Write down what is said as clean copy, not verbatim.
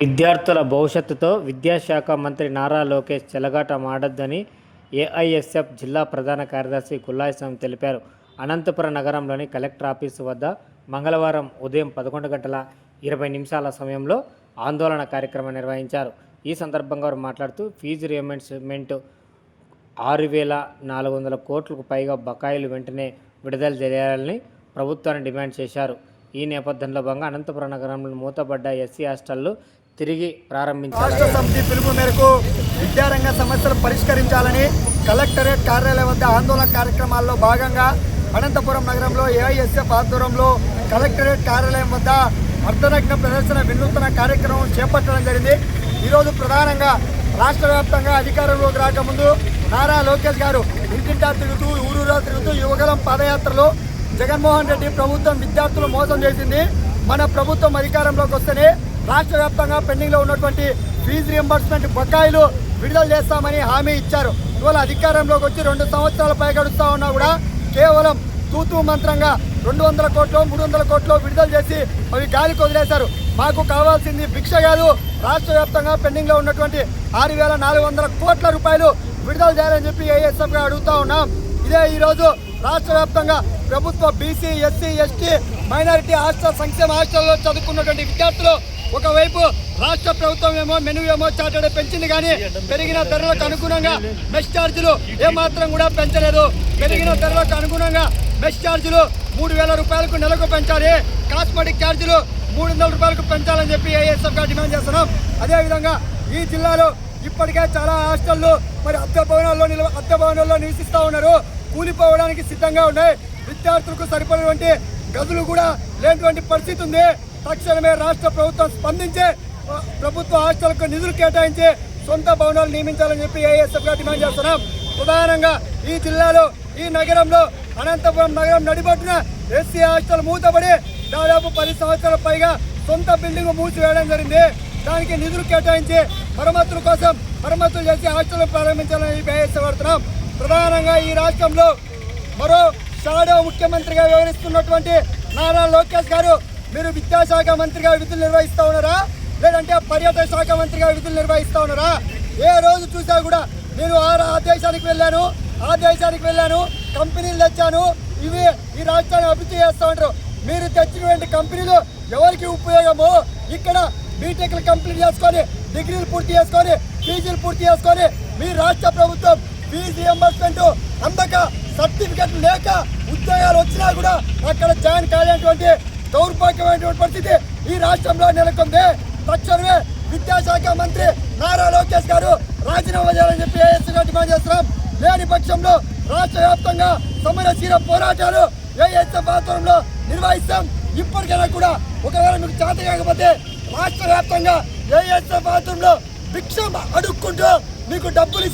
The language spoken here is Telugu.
విద్యార్థుల భవిష్యత్తుతో విద్యాశాఖ మంత్రి నారా లోకేష్ చెలగాటమాడొద్దని ఏఐఎస్ఎఫ్ జిల్లా ప్రధాన కార్యదర్శి గుల్లాయి స్వామి తెలిపారు. అనంతపురం నగరంలోని కలెక్టర్ ఆఫీసు వద్ద మంగళవారం ఉదయం 11:20 సమయంలో ఆందోళన కార్యక్రమం నిర్వహించారు. ఈ సందర్భంగా వారు మాట్లాడుతూ ఫీజు రియంబర్స్మెంట్ 6,400 కోట్లకు పైగా బకాయిలు వెంటనే విడుదల చేయాలని ప్రభుత్వాన్ని డిమాండ్ చేశారు. ఈ నేపథ్యంలో భాగంగా అనంతపురం నగరంలో మూతపడ్డ ఎస్సీ హాస్టళ్లు తిరిగి ప్రారంభించారు. రాష్ట్ర సమితి పిలుపు మేరకు విద్యారంగ సమస్యలు పరిష్కరించాలని కలెక్టరేట్ కార్యాలయం వద్ద ఆందోళన కార్యక్రమాల్లో భాగంగా అనంతపురం నగరంలో ఏఐఎస్ఎఫ్ ఆధ్వర్యంలో కలెక్టరేట్ కార్యాలయం వద్ద అర్ధనగ్న ప్రదర్శన వినూత్న కార్యక్రమం చేపట్టడం జరిగింది. ఈరోజు ప్రధానంగా రాష్ట్ర వ్యాప్తంగా అధికారంలోకి రాకముందు నారా లోకేష్ గారు ఇంటింటా తిరుగుతూ ఊరూరా తిరుగుతూ యువగలం పాదయాత్రలో జగన్మోహన్ రెడ్డి ప్రభుత్వం విద్యార్థులు మోసం చేసింది. మన ప్రభుత్వం అధికారంలోకి వస్తేనే రాష్ట్ర వ్యాప్తంగా పెండింగ్లో ఉన్నటువంటి ఫీజు రియంబర్స్మెంట్ బకాయిలు విడుదల చేస్తామని హామీ ఇచ్చారు. ఇవాళ అధికారంలోకి వచ్చి 2 సంవత్సరాల పై గడుస్తూ ఉన్నా కూడా కేవలం తూతూ మంత్రంగా 200 కోట్లు 300 కోట్లు విడుదల చేసి అవి గాలికి వదిలేశారు. మాకు కావాల్సింది భిక్ష కాదు, రాష్ట్ర వ్యాప్తంగా పెండింగ్లో ఉన్నటువంటి 6,400 కోట్ల రూపాయలు విడుదల చేయాలని చెప్పి ఏఎస్ఎఫ్గా అడుగుతూ ఉన్నాం. ఇదే ఈరోజు రాష్ట్ర వ్యాప్తంగా ప్రభుత్వ BC SC ST minority hostel సంక్షేమ హాస్టల్లో చదువుకున్నటువంటి విద్యార్థులు ఒకవైపు రాష్ట్ర ప్రభుత్వం ఏమో మెను ఏమో చార్టెడ్ పెంచింది, కానీ పెరిగిన ధరలకు అనుగుణంగా మెస్ ఛార్జీలు ఏమాత్రం కూడా పెంచలేదు. పెరిగిన ధరలకు అనుగుణంగా మెస్ ఛార్జీలు 3,000 రూపాయలకు నెలకు పెంచాలి, కాస్మెటిక్ ఛార్జీలు 300 రూపాయలకు పెంచాలని చెప్పి ఏఎస్ఎఫ్గా డిమాండ్ చేస్తున్నాం. అదేవిధంగా ఈ జిల్లాలో ఇప్పటికే చాలా హాస్టళ్లు మరి అద్దె భవనాల్లో నివసిస్తూ ఉన్నారు, కూలిపోవడానికి సిద్ధంగా ఉన్నాయి. విద్యార్థులకు సరిపడినటువంటి గదులు కూడా లేనటువంటి పరిస్థితి ఉంది. తక్షణమే రాష్ట్ర ప్రభుత్వం స్పందించి ప్రభుత్వ హాస్టళ్లకు నిధులు కేటాయించి సొంత భవనాలు నియమించాలని చెప్పి ఏఎస్ఎఫ్గా డిమాండ్ చేస్తున్నాం. ప్రధానంగా ఈ జిల్లాలో ఈ నగరంలో అనంతపురం నగరం నడిబొట్టున ఎస్సీ హాస్టల్ మూతపడి దాదాపు 10 సంవత్సరాల పైగా సొంత బిల్డింగ్ మూసివేయడం జరిగింది. దానికి నిధులు కేటాయించి మరమ్మతుల కోసం మరమ్మతులు చేసి హాస్టల్ ప్రారంభించాలని ఏఎస్ఎఫ్. ప్రధానంగా ఈ రాష్ట్రంలో మరో షాడో ముఖ్యమంత్రిగా వ్యవహరిస్తున్నటువంటి నారా లోకేష్ గారు మీరు విద్యాశాఖ మంత్రిగా విధులు నిర్వహిస్తూ ఉన్నారా, లేదంటే పర్యాటక శాఖ మంత్రిగా విధులు నిర్వహిస్తూ ఉన్నారా? ఏ రోజు చూసా కూడా నేను ఆ దేశానికి వెళ్ళాను, కంపెనీలు తెచ్చాను, ఇవి ఈ రాష్ట్రాన్ని అభివృద్ధి చేస్తూ ఉంటారు. మీరు తెచ్చినటువంటి కంపెనీలు ఎవరికి ఉపయోగమో? ఇక్కడ బీటెక్లు కంప్లీట్ చేసుకొని డిగ్రీలు పూర్తి చేసుకొని పీజీలు పూర్తి చేసుకొని మీ రాష్ట్ర ప్రభుత్వం ఫీజు రియంబర్స్మెంట్ అందక సర్టిఫికెట్ లేక ఉద్యోగాలు వచ్చినా కూడా అక్కడ జాయిన్ కాలేటువంటి దౌర్భాగ్యమైనటువంటి పరిస్థితి ఈ రాష్ట్రంలో నెలకొంది. తక్షణమే విద్యాశాఖ మంత్రి నారా లోకేష్ గారు రాజీనామా చేయాలని చెప్పి ఏఎస్ఎఫ్గా డిమాండ్ చేస్తున్నాం. లేని పక్షంలో రాష్ట్ర వ్యాప్తంగా సమరశీల పోరాటాలు ఏఎస్ఎఫ్ ఆధ్వర్యంలో నిర్వహిస్తాం. ఇప్పటికైనా కూడా ఒకవేళ మీకు చేత కాకపోతే రాష్ట్ర వ్యాప్తంగా ఏఎస్ఎఫ్ ఆధ్వర్యంలో భిక్ష అడుక్కుంటూ మీకు డబ్బులు